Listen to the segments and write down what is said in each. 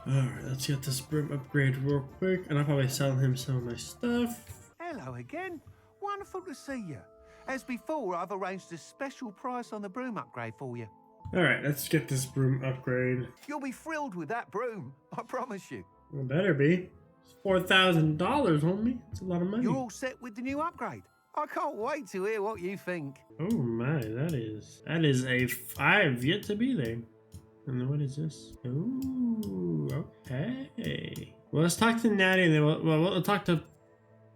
Alright, let's get this broom upgrade real quick, and I'll probably sell him some of my stuff. Hello again. Wonderful to see you. As before, I've arranged a special price on the broom upgrade for you. Alright, let's get this broom upgrade. You'll be thrilled with that broom, I promise you. Well, better be. It's $4,000, homie. It's a lot of money. You're all set with the new upgrade. I can't wait to hear what you think. Oh my, that is I've yet to be there. And then what is this? Ooh, okay. Well, let's talk to Natty, and then we'll talk to.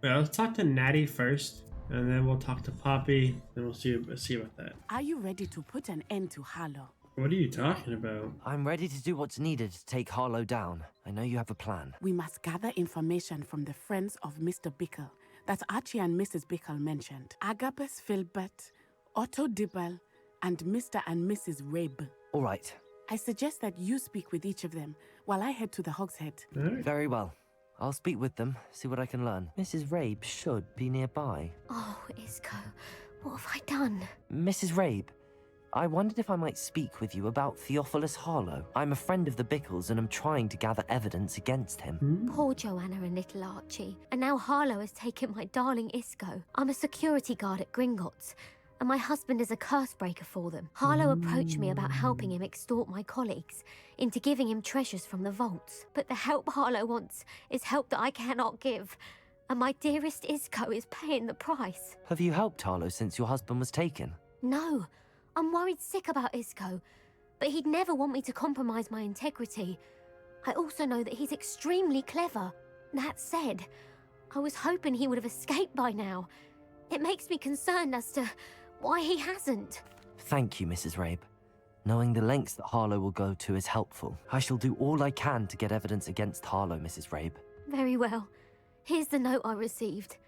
Well, let's talk to Natty first, and then we'll talk to Poppy. Then we'll see about that. Are you ready to put an end to Harlow? What are you talking about? I'm ready to do what's needed to take Harlow down. I know you have a plan. We must gather information from the friends of Mr. Bickle that Archie and Mrs. Bickle mentioned. Agabus Filbert, Otto Dibble, and Mr. and Mrs. Rabe. All right. I suggest that you speak with each of them while I head to the Hogshead. Right. Very well. I'll speak with them, see what I can learn. Mrs. Rabe should be nearby. Oh, Isco, what have I done? Mrs. Rabe, I wondered if I might speak with you about Theophilus Harlow. I'm a friend of the Bickles and I'm trying to gather evidence against him. Poor Joanna and little Archie. And now Harlow has taken my darling Isco. I'm a security guard at Gringotts, and my husband is a curse breaker for them. Harlow approached me about helping him extort my colleagues into giving him treasures from the vaults. But the help Harlow wants is help that I cannot give. And my dearest Isco is paying the price. Have you helped Harlow since your husband was taken? No, I'm worried sick about Isco. But he'd never want me to compromise my integrity. I also know that he's extremely clever. That said, I was hoping he would have escaped by now. It makes me concerned as to why he hasn't. Thank you, Mrs. Rabe. Knowing the lengths that Harlow will go to is helpful. I shall do all I can to get evidence against Harlow, Mrs. Rabe. Very well. Here's the note I received.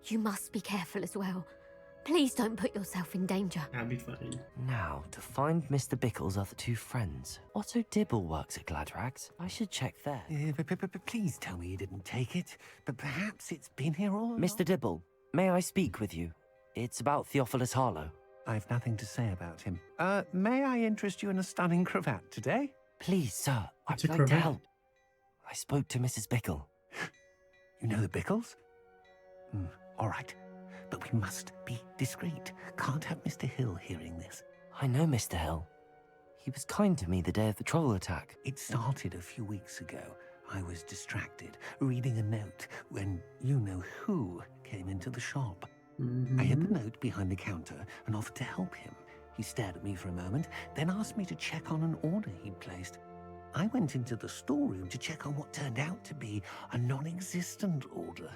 You must be careful as well. Please don't put yourself in danger. I'll be fine. Now, to find Mr. Bickle's other two friends. Otto Dibble works at Gladrags. I should check there. Please tell me you didn't take it. But perhaps it's been here all along. Mr. Dibble, may I speak with you? It's about Theophilus Harlow. I've nothing to say about him. May I interest you in a stunning cravat today? Please, sir, It's I'd a like to cravat. help. I spoke to Mrs. Bickle. You know the Bickles? All right. But we must be discreet. Can't have Mr. Hill hearing this. I know Mr. Hill. He was kind to me the day of the troll attack. It started a few weeks ago. I was distracted, reading a note, when you-know-who came into the shop. I hid the note behind the counter and offered to help him. He stared at me for a moment, then asked me to check on an order he'd placed. I went into the storeroom to check on what turned out to be a non-existent order.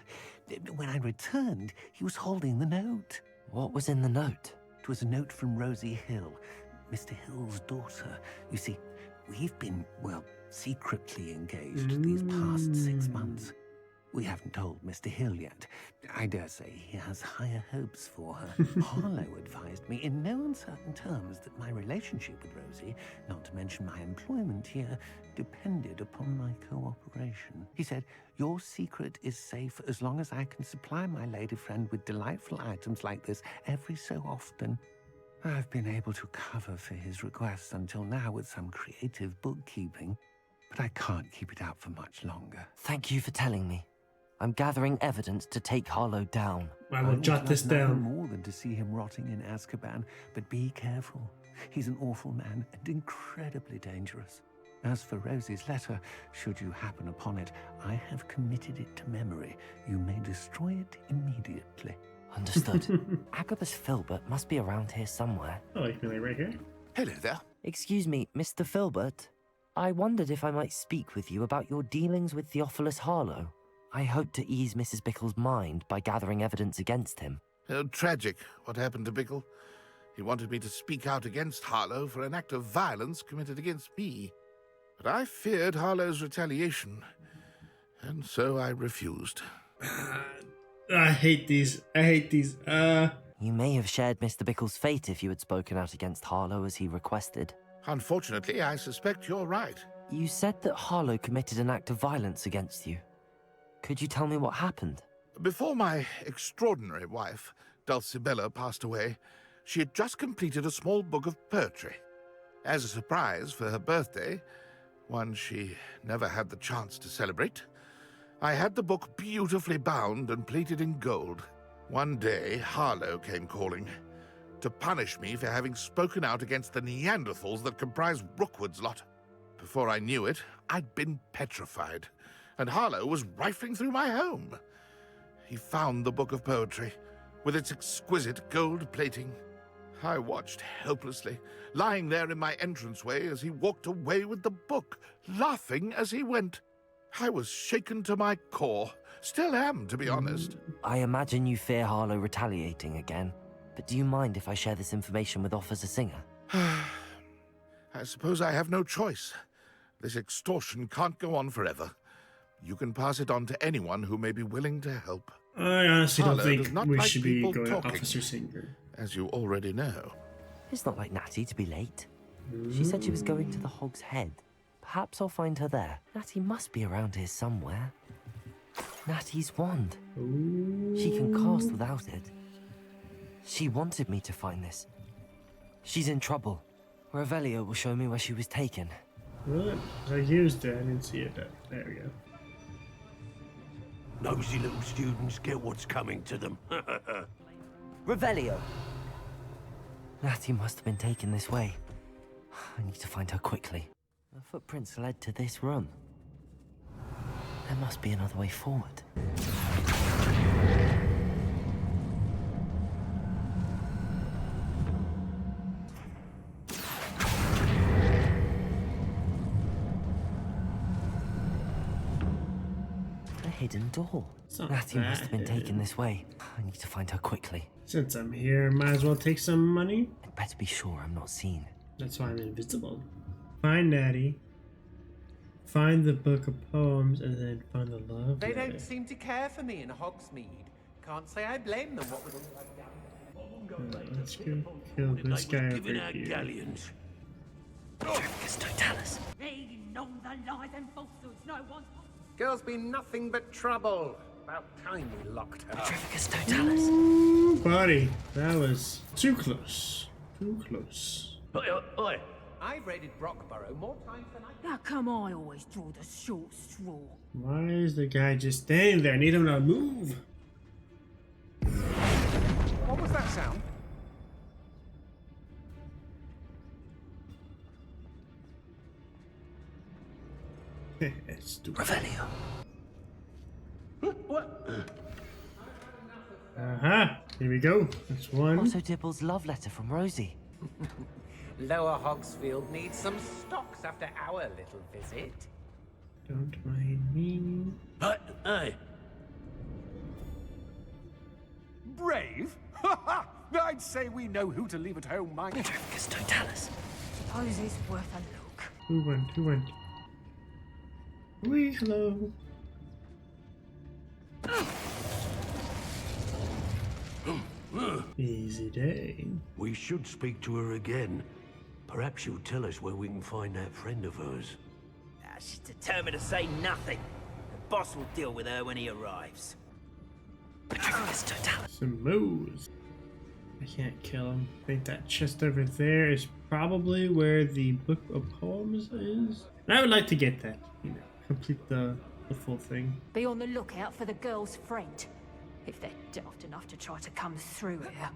When I returned, he was holding the note. What was in the note? It was a note from Rosie Hill, Mr. Hill's daughter. You see, we've been, secretly engaged these past 6 months. We haven't told Mr. Hill yet. I dare say he has higher hopes for her. Harlow advised me in no uncertain terms that my relationship with Rosie, not to mention my employment here, depended upon my cooperation. He said, your secret is safe as long as I can supply my lady friend with delightful items like this every so often. I've been able to cover for his requests until now with some creative bookkeeping, but I can't keep it out for much longer. Thank you for telling me. I'm gathering evidence to take Harlow down. I will jot this down. More than to see him rotting in Azkaban, but be careful. He's an awful man and incredibly dangerous. As for Rosie's letter, should you happen upon it, I have committed it to memory. You may destroy it immediately. Understood. Agabus Filbert must be around here somewhere. Oh, you mean like right here? Hello there. Excuse me, Mr. Filbert. I wondered if I might speak with you about your dealings with Theophilus Harlow. I hope to ease Mrs. Bickle's mind by gathering evidence against him. Tragic, what happened to Bickle. He wanted me to speak out against Harlow for an act of violence committed against me. But I feared Harlow's retaliation, and so I refused. I hate these. You may have shared Mr. Bickle's fate if you had spoken out against Harlow as he requested. Unfortunately, I suspect you're right. You said that Harlow committed an act of violence against you. Could you tell me what happened? Before my extraordinary wife, Dulcibella, passed away, she had just completed a small book of poetry. As a surprise for her birthday, one she never had the chance to celebrate. I had the book beautifully bound and plated in gold. One day, Harlow came calling to punish me for having spoken out against the Neanderthals that comprise Rookwood's lot. Before I knew it, I'd been petrified, and Harlow was rifling through my home. He found the book of poetry, with its exquisite gold plating. I watched helplessly, lying there in my entranceway as he walked away with the book, laughing as he went. I was shaken to my core. Still am, to be honest. I imagine you fear Harlow retaliating again, but do you mind if I share this information with Officer Singer? I suppose I have no choice. This extortion can't go on forever. You can pass it on to anyone who may be willing to help. I honestly don't Harlow think does not we like should be people going to talking. Officer Singer. As you already know. It's not like Natty to be late. She said she was going to the Hog's Head. Perhaps I'll find her there. Natty must be around here somewhere. Natty's wand. She can cast without it. She wanted me to find this. She's in trouble. Revelio will show me where she was taken. What? I used it. I didn't see it. There we go. Nosy little students get what's coming to them. Revelio! Natty must have been taken this way. I need to find her quickly. The footprints led to this room. There must be another way forward. A hidden door. It's not Natty must have been that taken this way. I need to find her quickly. Since I'm here, might as well take some money. I'd better be sure I'm not seen. That's why I'm invisible. Find Natty. Find the book of poems, and then find the love They letter. don't seem to care for me in Hogsmeade. Can't say I blame them. What with Let's go kill this guy over Giving out here. galleons. Trevicus Totalis. Reading all the lies and falsehoods no one's... Girl's been nothing but trouble. About time we locked her up. Trevicus Totalis. Ooh, buddy, that was too close. Too close. Oi. I've raided Brockborough more times than I... How come I always draw the short straw? Why is the guy just standing there? I need him to move. What was that sound? Stupid. Revelio. What? Aha! Here we go. That's one. Otto Dibble's love letter from Rosie. Lower Hogsfield needs some stocks after our little visit. Don't mind me. Hey. Brave? I'd say we know who to leave at home, Mike. Trevicus Totalis. Suppose it's worth a look. Who went? Who went? Wee, hello. Easy day. We should speak to her again. Perhaps she'll tell us where we can find that friend of hers. She's determined to say nothing. The boss will deal with her when he arrives. Trevicus Totalis. Some moves. I can't kill him. I think that chest over there is probably where the book of poems is. And I would like to get that. You know, complete the full thing. Be on the lookout for the girl's friend. If they're daft enough to try to come through here.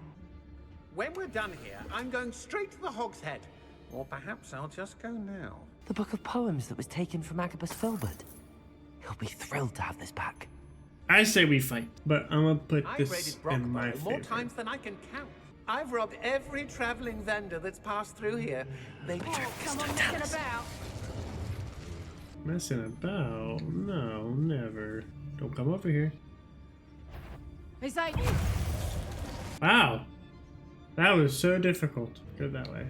When we're done here, I'm going straight to the Hog's Head. Or perhaps I'll just go now. The book of poems that was taken from Agabus Filbert. He'll be thrilled to have this back. I say we fight, but I'm gonna put I've this raided in my Brockborough more favor. times than I can count. I've robbed every traveling vendor that's passed through here. They Come on, messing about. Messing about? No, never. Don't come over here. Is that... Wow. That was so difficult. Go that way.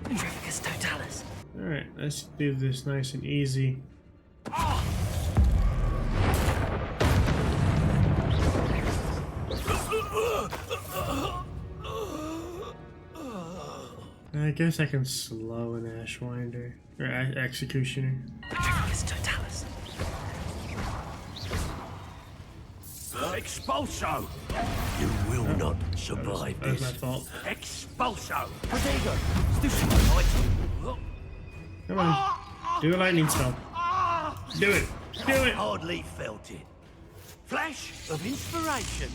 Trevicus Totalis. Alright, let's do this nice and easy. I guess I can slow an Ashwinder. Or Executioner. Trevicus Totalis. Expulso! You will not survive That was my this. fault. Expulso! Protego! Stupid! Come on. Do a lightning spell. Do it. Do it. Hardly felt it. Flash of inspiration.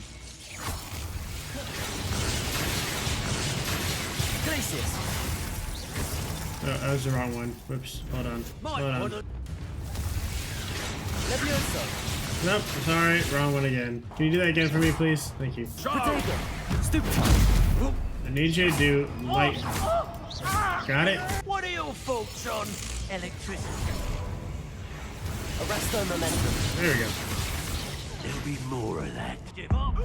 Glacius! That was the wrong one. Whoops. Hold on. Hold on. Levioso! Nope. Sorry. Wrong one again. Can you do that again for me, please? Thank you. Protego! Stupid! I need you to do light. Got it? What are your thoughts on electricity? Arresto momentum. There we go. There'll be more of that. Give up!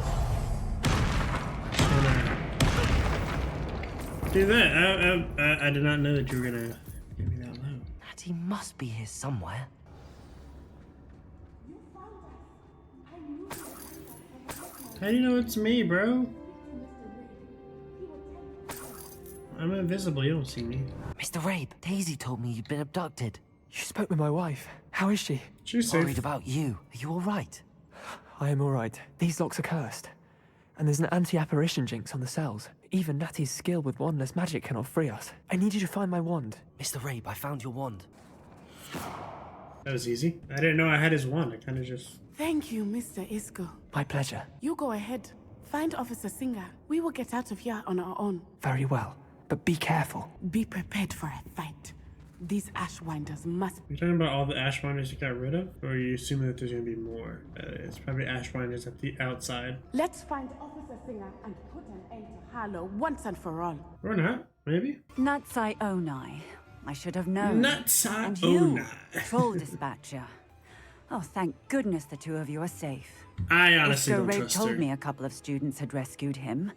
Do that. I did not know that you were gonna give me that low. Natty must be here somewhere. How do you know it's me, bro? I'm invisible. You don't see me. Mr. Rabe, Daisy told me you'd been abducted. You spoke with my wife. How is she? She's Worried safe. about you. Are you all right? I am all right. These locks are cursed. And there's an anti-apparition jinx on the cells. Even Natty's skill with wandless magic cannot free us. I need you to find my wand. Mr. Rabe, I found your wand. That was easy. I didn't know I had his wand. I kind of just... Thank you, Mr. Isco. My pleasure. You go ahead. Find Officer Singer. We will get out of here on our own. Very well. But be careful. Be prepared for a fight. These Ashwinders must... You're talking about all the Ashwinders you got rid of? Or are you assuming that there's going to be more? It's probably Ashwinders at the outside. Let's find Officer Singer and put an end to Harlow once and for all. Or not. Maybe. Natsai Onai. I should have known. Natsai And you, Onai. Troll Dispatcher. Oh, thank goodness the two of you are safe. I honestly Isco don't Ray trust told her. me a couple of students had rescued him.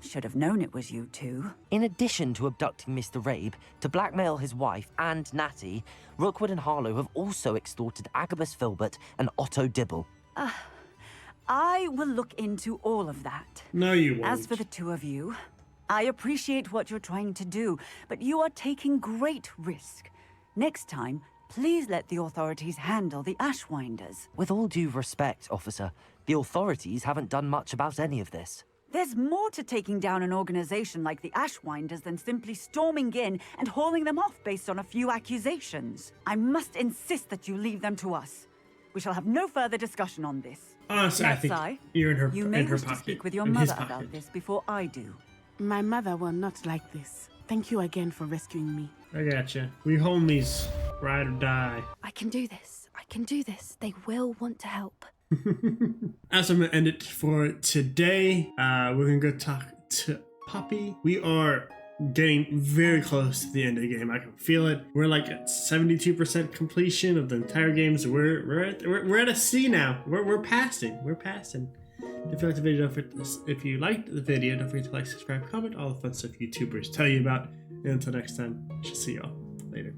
Should have known it was you two. In addition to abducting Mr. Rabe, to blackmail his wife and Natty, Rookwood and Harlow have also extorted Agabus Filbert and Otto Dibble. I will look into all of that. No, you won't. As for the two of you, I appreciate what you're trying to do, but you are taking great risk. Next time, please let the authorities handle the Ashwinders. With all due respect, officer, the authorities haven't done much about any of this. There's more to taking down an organization like the Ashwinders than simply storming in and hauling them off based on a few accusations. I must insist that you leave them to us. We shall have no further discussion on this. Honestly, I think Natsai, you're in her you may in her wish to pocket. speak with your in his mother about pocket. this before I do. My mother will not like this. Thank you again for rescuing me. I gotcha. We homies. Ride or die. I can do this. I can do this. They will want to help. As I'm gonna end it for today, we're gonna go talk to Poppy. We are getting very close to the end of the game. I can feel it. We're like at 72% completion of the entire game. So we're at a C now. We're passing. We're passing. If you liked the video, if you liked the video, don't forget to like, subscribe, comment, all the fun stuff YouTubers tell you about. And until next time, I shall see y'all later.